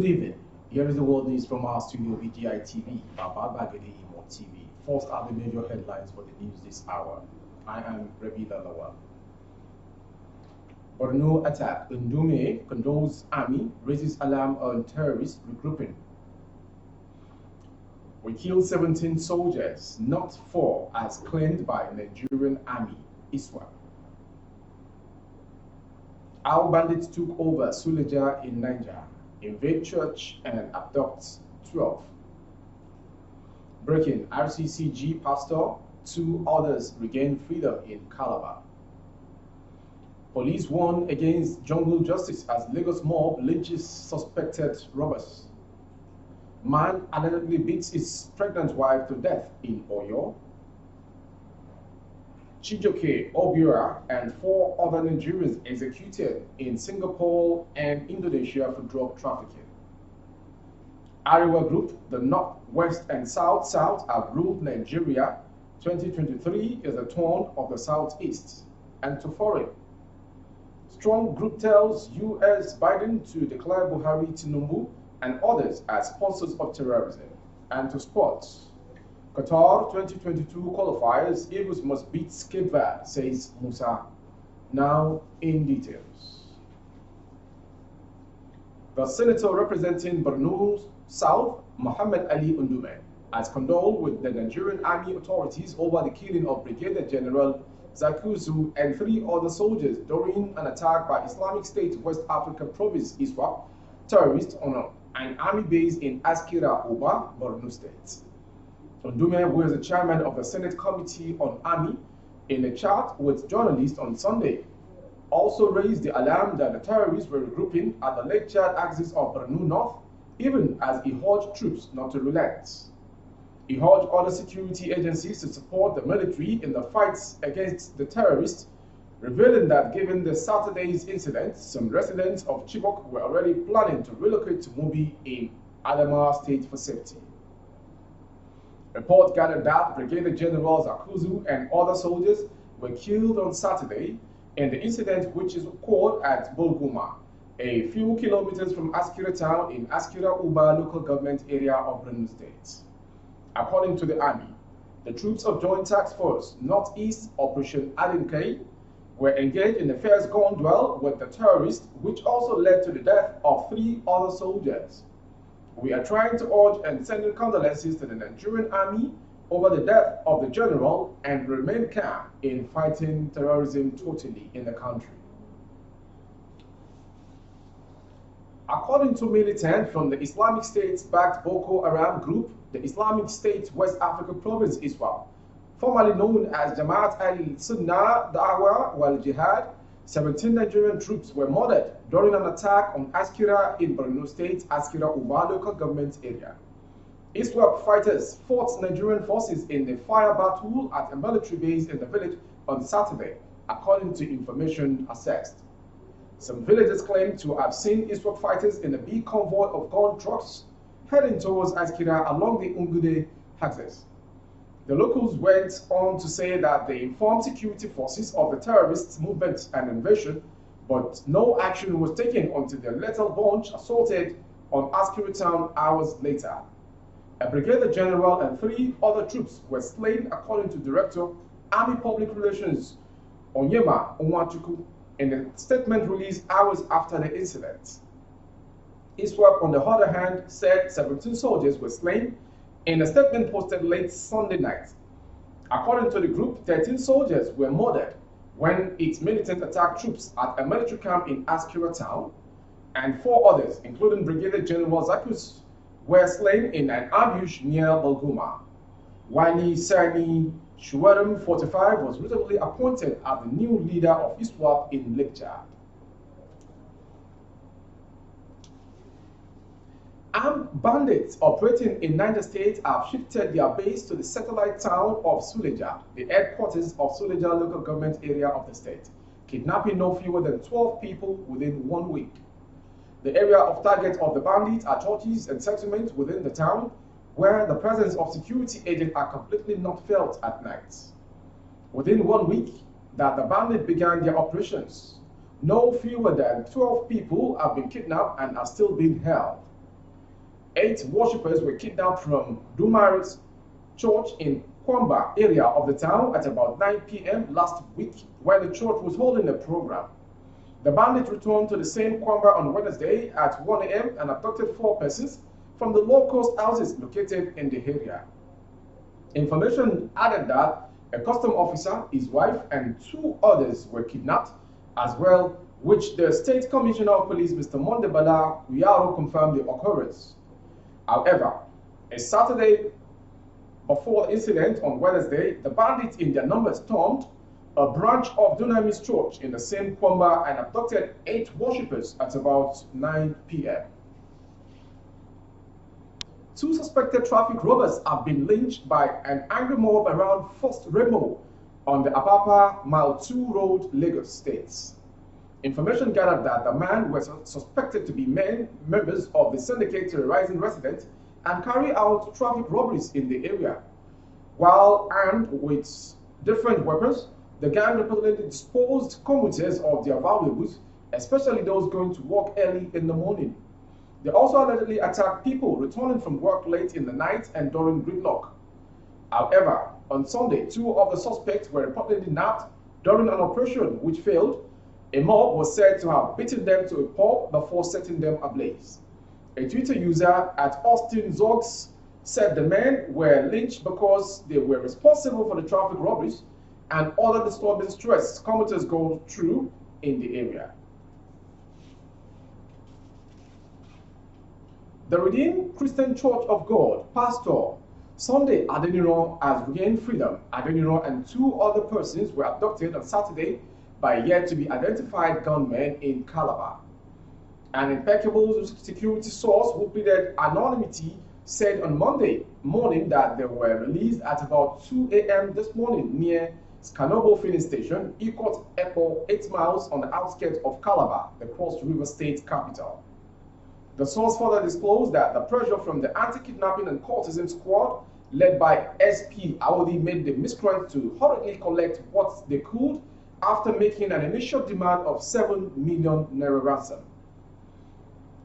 Good evening. Here is the world news from our studio BGI TV, Baba Bagadi Imo TV. First are the major headlines for the news this hour. I am Rabi Lalawa. Borno attack. Ndume condones army, raises alarm on terrorist regrouping. We killed 17 soldiers, not 4, as claimed by Nigerian army, ISWAP. Our bandits took over Suleja in Niger, invade church and abduct 12. Breaking RCCG pastor, 2 others regain freedom in Calabar. Police warn against jungle justice as Lagos mob lynches suspected robbers. Man allegedly beats his pregnant wife to death in Oyo. Chijoke Obiora and 4 other Nigerians executed in Singapore and Indonesia for drug trafficking. Arewa Group, the North, West, and South have ruled Nigeria. 2023 is a turn of the Southeast. And to foreign. Strong group tells U.S. Biden to declare Buhari, Tinubu, and others as sponsors of terrorism. And to sports. Qatar 2022 qualifiers, Eagles must beat Cape Verde, says Musa. Now in details. The senator representing Borno South, Muhammad Ali Ndume, has condoled with the Nigerian army authorities over the killing of Brigadier General Zakuzu and 3 other soldiers during an attack by Islamic State West Africa Province ISWAP terrorists on an army base in Askira Uba, Borno State. Ndume, who is the chairman of the Senate Committee on Army, in a chat with journalists on Sunday, also raised the alarm that the terrorists were regrouping at the Lake Chad axis of Borno North, even as he urged troops not to relent. He urged other security agencies to support the military in the fights against the terrorists, revealing that given the Saturday's incident, some residents of Chibok were already planning to relocate to Mubi in Adamawa State for safety. Report gathered that Brigadier General Zakuzu and other soldiers were killed on Saturday in the incident, which is occurred at Bulguma, a few kilometers from Askira town in Askira Uba local government area of Borno State. According to the army, the troops of Joint Task Force Northeast Operation Adinkai were engaged in the first gun duel with the terrorists, which also led to the death of 3 other soldiers. We are trying to urge and sending condolences to the Nigerian army over the death of the general and remain calm in fighting terrorism totally in the country. According to militants from the Islamic State-backed Boko Haram group, the Islamic State West Africa Province ISWAP, formerly known as Jamaat al-Sunnah Da'wah wal-Jihad, 17 Nigerian troops were murdered during an attack on Askira in Borno State, Askira Uba local government area. ISWAP fighters fought Nigerian forces in a fire battle at a military base in the village on Saturday, according to information accessed. Some villagers claim to have seen ISWAP fighters in a big convoy of gun trucks heading towards Askira along the Ungude axis. The locals went on to say that they informed security forces of the terrorists' movement and invasion, but no action was taken until the lethal bunch assaulted on Askira town hours later. A brigadier general and 3 other troops were slain, according to Director, Army Public Relations Onyema Onwachukwu, in a statement released hours after the incident. ISWAP, on the other hand, said 17 soldiers were slain in a statement posted late Sunday night. According to the group, 13 soldiers were murdered when its militants attacked troops at a military camp in Askira town, and 4 others, including Brigadier General Zakus, were slain in an ambush near Bulguma. Wali Sani Shuwaram 45 was recently appointed as the new leader of ISWAP in Lake Chad. Armed bandits operating in Niger State have shifted their base to the satellite town of Suleja, the headquarters of Suleja local government area of the state, kidnapping no fewer than 12 people within 1 week. The area of target of the bandits are churches and settlements within the town, where the presence of security agents are completely not felt at night. Within 1 week that the bandits began their operations, no fewer than 12 people have been kidnapped and are still being held. 8 worshippers were kidnapped from Dumaret's church in Kwamba area of the town at about 9 p.m. last week when the church was holding a program. The bandits returned to the same Kwamba on Wednesday at 1 a.m. and abducted 4 persons from the low-cost houses located in the area. Information added that a custom officer, his wife, and 2 others were kidnapped as well, which the State Commissioner of Police, Mr. Mondebala Kuyaro, confirmed the occurrence. However, a Saturday before the incident on Wednesday, the bandits in their numbers stormed a branch of Dunamis Church in the same Kwamba and abducted 8 worshippers at about 9 p.m. 2 suspected traffic robbers have been lynched by an angry mob around First Remo on the Apapa Mile 2 Road, Lagos State. Information gathered that the men were suspected to be members of the syndicate terrorizing residents and carry out traffic robberies in the area. While armed with different weapons, the gang reportedly disposed commuters of their valuables, especially those going to work early in the morning. They also allegedly attacked people returning from work late in the night and during gridlock. However, on Sunday, 2 of the suspects were reportedly nabbed during an operation which failed. A mob was said to have beaten them to a pulp before setting them ablaze. A Twitter user at Austin Zogs said the men were lynched because they were responsible for the traffic robberies and other disturbing stress commuters go through in the area. The Redeemed Christian Church of God pastor Sunday Adeniran has regained freedom. Adeniran and 2 other persons were abducted on Saturday by yet to be identified gunmen in Calabar. An impeccable security source who pleaded anonymity said on Monday morning that they were released at about 2 a.m. this morning near Scanobo filling station, Ikot Airport, 8 miles on the outskirts of Calabar, the Cross River State capital. The source further disclosed that the pressure from the anti-kidnapping and courtesan squad led by SP Awodi made the miscreants to hurriedly collect what they could after making an initial demand of 7 million naira ransom.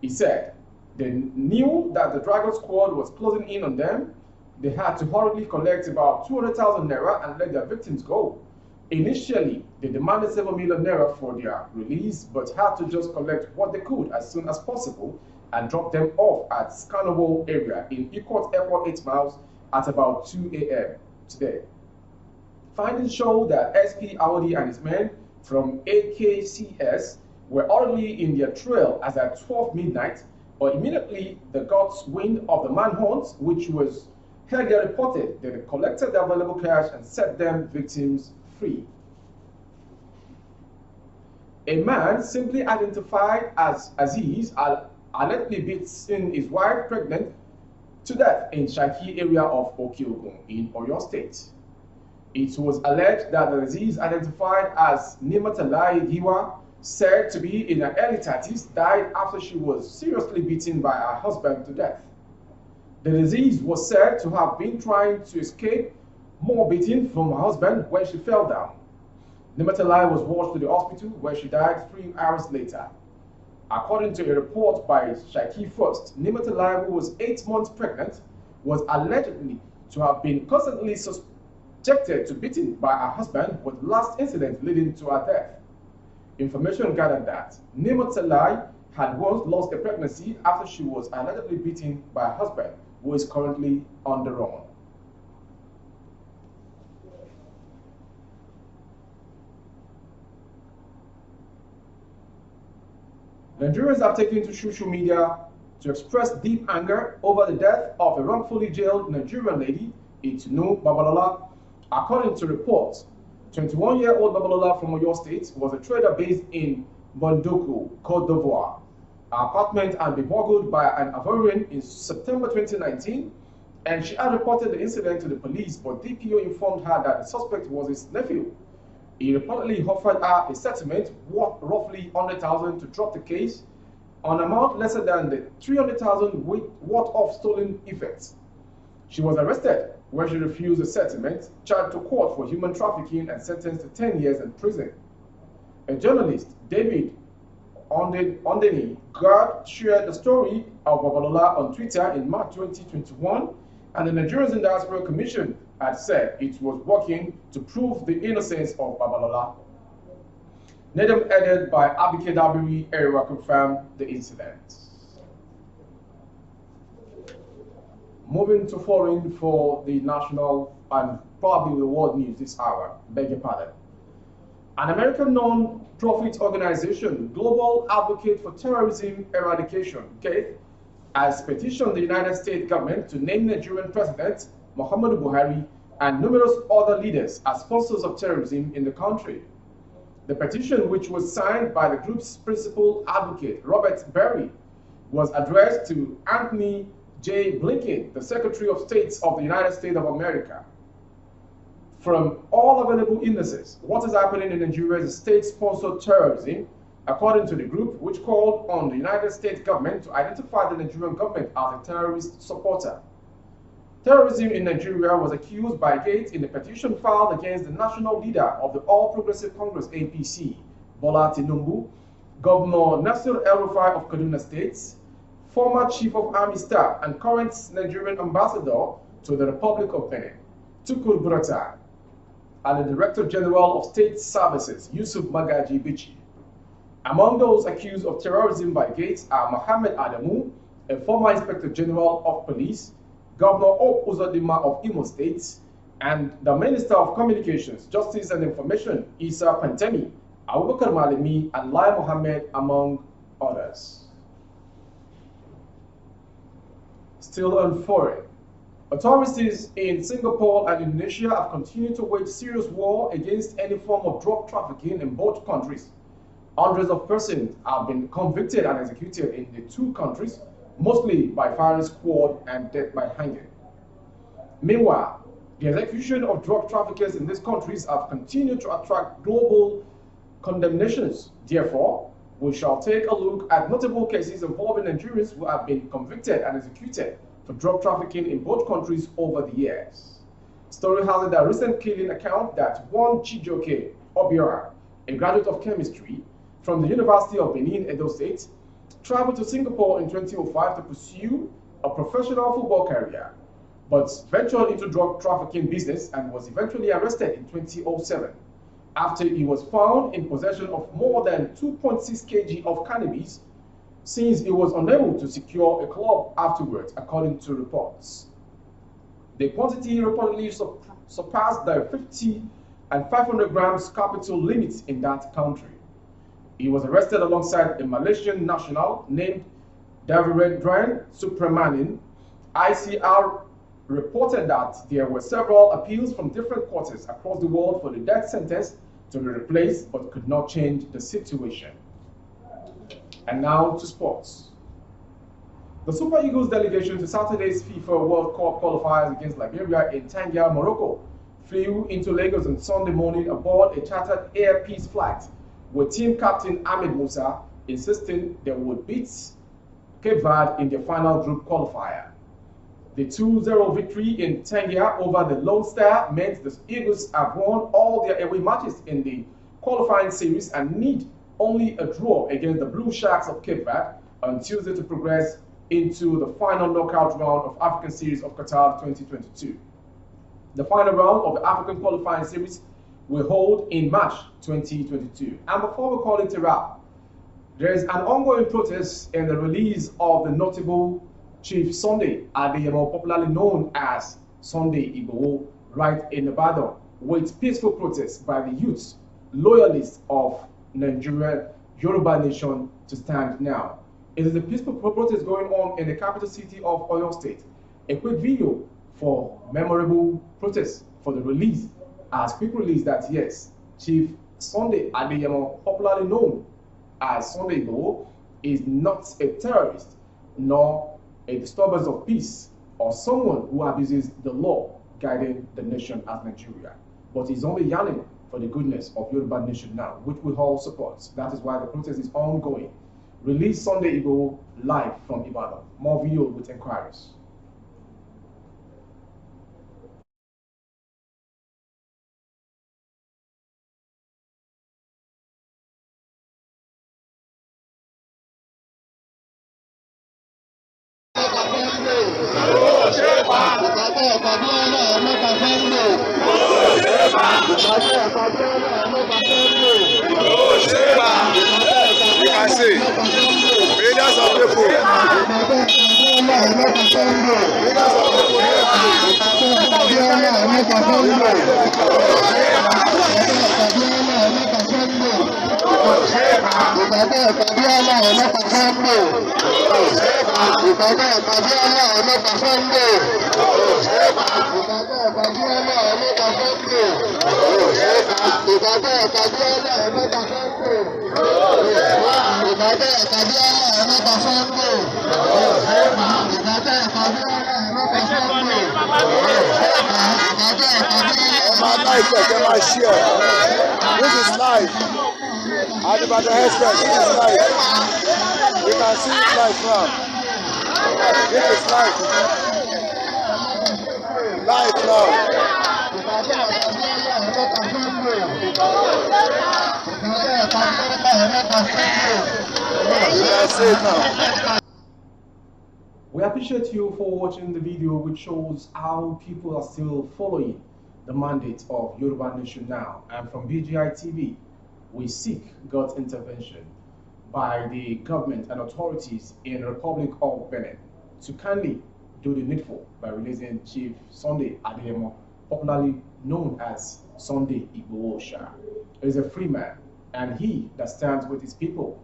He said they knew that the Dragon squad was closing in on them. They had to hurriedly collect about 200,000 naira and let their victims go. Initially, they demanded 7 million naira for their release, but had to just collect what they could as soon as possible and drop them off at Scanobo area in Ikot Airport, 8 miles at about 2 a.m. today. Findings show that SP Awodi and his men from AKCS were already in their trail as at 12 midnight, but immediately they got wind of the manhunt, which was earlier reported. They collected the available cash and set them victims free. A man simply identified as Aziz allegedly beating his wife pregnant to death in Shaki area of Okiogun in Oyo State. It was alleged that the disease identified as Nimatalai Giwa, said to be in her early 30s, died after she was seriously beaten by her husband to death. The disease was said to have been trying to escape more beating from her husband when she fell down. Nimatalai was rushed to the hospital where she died 3 hours later. According to a report by Shaki First, Nimatalai, who was 8 months pregnant, was allegedly to have been constantly subjected to beating by her husband, with the last incident leading to her death. Information gathered that Nimatalai had once lost a pregnancy after she was allegedly beaten by her husband, who is currently on the run. Nigerians have taken to social media to express deep anger over the death of a wrongfully jailed Nigerian lady, Itunu Babalola. According to reports, 21-year-old Babalola from Oyo State was a trader based in Bondoko, Côte d'Ivoire. Her apartment had been burgled by an Ivorian in September 2019, and she had reported the incident to the police, but DPO informed her that the suspect was his nephew. He reportedly offered her a settlement worth roughly 100,000 to drop the case on an amount lesser than the 300,000 worth of stolen effects. She was arrested where she refused the settlement, charged to court for human trafficking and sentenced to 10 years in prison. A journalist, David Ondeni Gard, shared the story of Babalola on Twitter in March 2021, and the Nigerians in Diaspora Commission had said it was working to prove the innocence of Babalola. NEDM, headed by Abike Dabiri Erewa, confirmed the incident. Moving to foreign for the national and probably the world news this hour, beg your pardon. An American non-profit organization, Global Advocate for Terrorism Eradication, GATE, has petitioned the United States government to name Nigerian President Muhammadu Buhari and numerous other leaders as sponsors of terrorism in the country. The petition, which was signed by the group's principal advocate, Robert Berry, was addressed to Anthony J. Blinken, the Secretary of State of the United States of America. From all available indices, what is happening in Nigeria is state-sponsored terrorism, according to the group, which called on the United States government to identify the Nigerian government as a terrorist supporter. Terrorism in Nigeria was accused by Gates in the petition filed against the national leader of the All Progressive Congress APC, Bola Tinubu, Governor Nasir El-Rufai of Kaduna State, former Chief of Army Staff and current Nigerian ambassador to the Republic of Benin, Tukur Buratai, and the Director General of State Services, Yusuf Magaji Bichi. Among those accused of terrorism by Gates are Mohammed Adamu, a former Inspector General of Police, Governor Hope Uzodinma of Imo State, and the Minister of Communications, Justice and Information, Isa Pantemi, Abubakar Malemi, and Lai Mohammed, among others. Still on foreign. Authorities in Singapore and Indonesia have continued to wage serious war against any form of drug trafficking in both countries. Hundreds of persons have been convicted and executed in the two countries, mostly by firing squad and death by hanging. Meanwhile, the execution of drug traffickers in these countries have continued to attract global condemnations. Therefore, we shall take a look at notable cases involving Nigerians who have been convicted and executed for drug trafficking in both countries over the years. Story has a recent killing account that one Chijoke Obiora, a graduate of chemistry from the University of Benin, Edo State, traveled to Singapore in 2005 to pursue a professional football career, but ventured into drug trafficking business and was eventually arrested in 2007 after he was found in possession of more than 2.6 kg of cannabis, since he was unable to secure a club afterwards, according to reports. The quantity reportedly surpassed the 50 and 500 grams capital limits in that country. He was arrested alongside a Malaysian national named Davirendran Supramanin. ICR reported that there were several appeals from different courts across the world for the death sentence to be replaced, but could not change the situation. And now to sports. The Super Eagles delegation to Saturday's FIFA World Cup qualifiers against Liberia in Tangier, Morocco, flew into Lagos on Sunday morning aboard a chartered Air Peace flight, with team captain Ahmed Musa insisting they would beat Cape Verde in their final group qualifier. The 2-0 victory in Tangier over the Lone Star meant the Eagles have won all their away matches in the qualifying series and need only a draw against the Blue Sharks of Cape Verde on Tuesday to progress into the final knockout round of African Series of Qatar 2022. The final round of the African qualifying series will hold in March 2022. And before we call it a wrap, there is an ongoing protest in the release of the notable Chief Sunday Adeyemo, popularly known as Sunday Igboho, right in Ibadan, with peaceful protests by the youths, loyalists of Nigeria, Yoruba Nation to stand now. It is a peaceful protest going on in the capital city of Oyo State. A quick video for memorable protest for the release, as quick release that yes, Chief Sunday Adeyemo, popularly known as Sunday Igboho, is not a terrorist nor a disturbance of peace or someone who abuses the law guiding the nation as Nigeria, but is only yearning for the goodness of Yoruba Nation now, which we all support. That is why the protest is ongoing. Release Sunday Igboho live from Ibadan. More video with inquiries. This is live. Adibado Express, this is live. You can see it live now. This is live. Live now. You can see it now. We appreciate you for watching the video, which shows how people are still following the mandate of Yoruba Nation Now. And from BGI TV, we seek God's intervention by the government and authorities in the Republic of Benin to kindly do the needful by releasing Chief Sunday Adeyemo, popularly known as Sunday Igboho Oòṣà. He is a free man, and he that stands with his people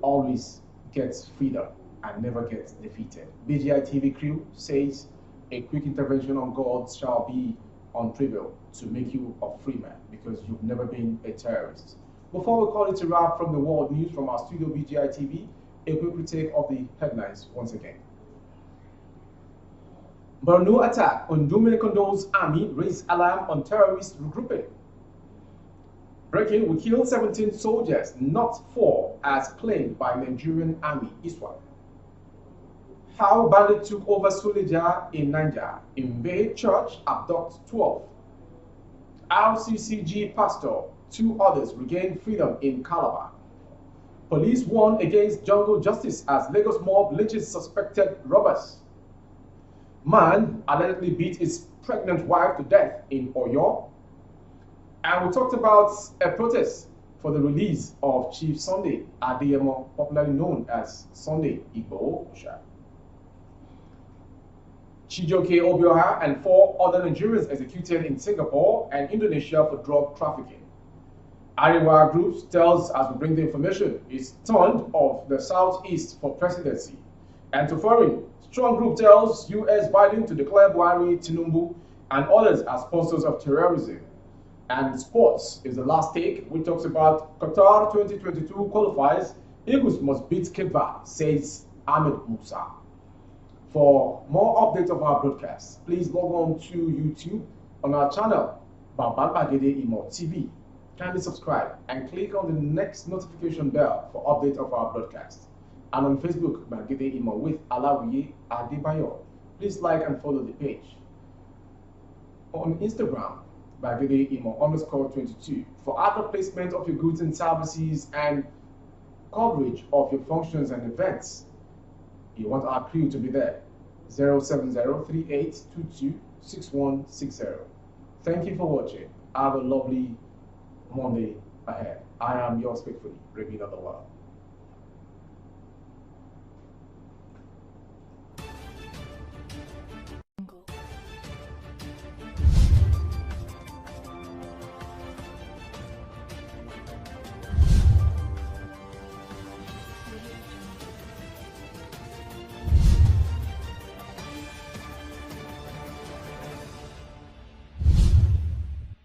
always gets freedom and never gets defeated. BGI TV crew says a quick intervention on God shall be untrivial to make you a free man because you've never been a terrorist. Before we call it a wrap from the world news from our studio BGI TV, a quick retake of the headlines once again. Borno attack on Dominican's army raised alarm on terrorist regrouping. Breaking, we killed 17 soldiers, not 4 as claimed by Nigerian army ISWAP. How bandit took over Suleja in Niger. In Bay Church abduct 12. RCCG pastor, 2 others regain freedom in Calabar. Police warn against jungle justice as Lagos mob lynches suspected robbers. Man allegedly beat his pregnant wife to death in Oyo. And we talked about a protest for the release of Chief Sunday Adeyemo, popularly known as Sunday Igboho Oòṣà. Chijioke Obiora and 4 other Nigerians executed in Singapore and Indonesia for drug trafficking. Ariwa Groups tells, as we bring the information, is turned off the southeast for presidency. And to foreign, Strong Group tells US Biden to declare Buhari, Tinubu, and others as sponsors of terrorism. And sports is the last take, which talks about Qatar 2022 qualifiers. Eagles must beat Cape Verde, says Ahmed Musa. For more updates of our broadcasts, please log on to YouTube on our channel, Baba Gbagede Imo TV. Kindly subscribe and click on the next notification bell for updates of our broadcast. And on Facebook, Gbagede Imo with Alawiye Adebayo. Please like and follow the page. On Instagram, Gbagede Imo _22 for other placement of your goods and services and coverage of your functions and events. You want our crew to be there. 07038226160. Thank you for watching. Have a lovely Monday ahead. I am yours faithfully, Ravina Lawal.